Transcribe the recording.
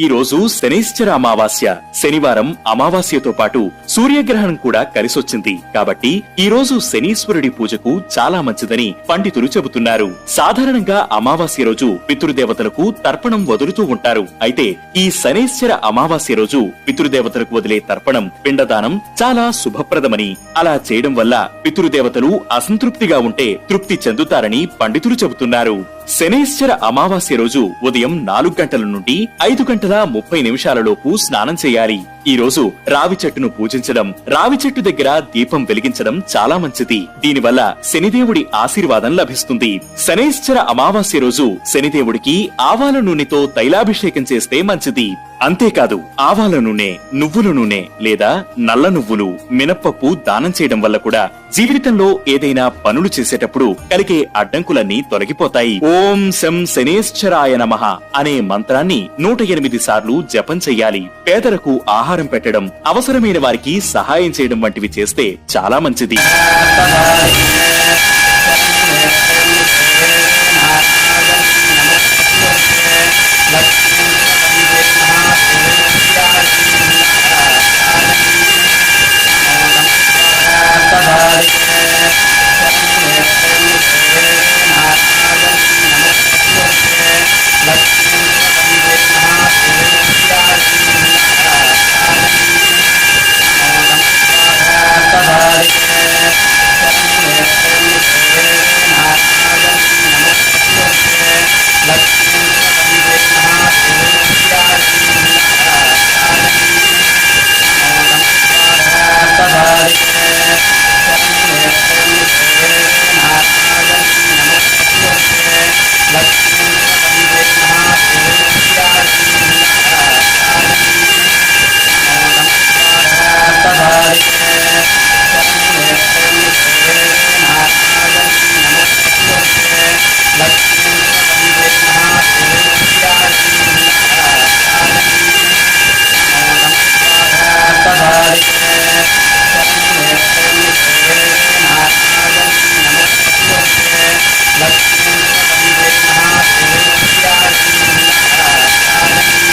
ఈ రోజు శనైశ్చర అమావాస్య. శనివారం అమావాస్యతో పాటు సూర్యగ్రహణం కూడా కలిసొచ్చింది కాబట్టి ఈ రోజు శనీశ్వరుడి పూజకు చాలా మంచిదని పండితులు చెబుతున్నారు. సాధారణంగా అమావాస్య రోజు పితృదేవతలకు తర్పణం వదులుతూ ఉంటారు. అయితే ఈ శనైశ్చర అమావాస్య రోజు పితృదేవతలకు వదిలే తర్పణం, పిండదానం చాలా శుభప్రదమని, అలా చేయడం వల్ల పితృదేవతలు అసంతృప్తిగా ఉంటే తృప్తి చెందుతారని పండితులు చెబుతున్నారు. శనైశ్చర అమావాస్య రోజు ఉదయం 4 గంటల నుండి 5:30 లోపు స్నానం చేయాలి. ఈ రోజు రావి చెట్టును పూజించడం, రావి చెట్టు దగ్గర దీపం వెలిగించడం చాలా మంచిది. దీనివల్ల శనిదేవుడి ఆశీర్వాదం లభిస్తుంది. శనైశ్చర అమావాస్య రోజు శనిదేవుడికి ఆవాల నూనెతో తైలాభిషేకం చేస్తే మంచిది. అంతేకాదు ఆవాల నూనె, నువ్వుల నూనె లేదా నల్ల నువ్వులు, మినప్పప్పు దానం చేయడం వల్ల కూడా జీవితంలో ఏదైనా పనులు చేసేటప్పుడు కలిగే అడ్డంకులన్నీ తొలగిపోతాయి. ఓం శం శనేశ్చరాయ నమః అనే మంత్రాన్ని 108 సార్లు జపం చెయ్యాలి. పేదలకు ఆహారం పెట్టడం, అవసరమైన వారికి సహాయం చేయడం వంటివి చేస్తే చాలా మంచిది.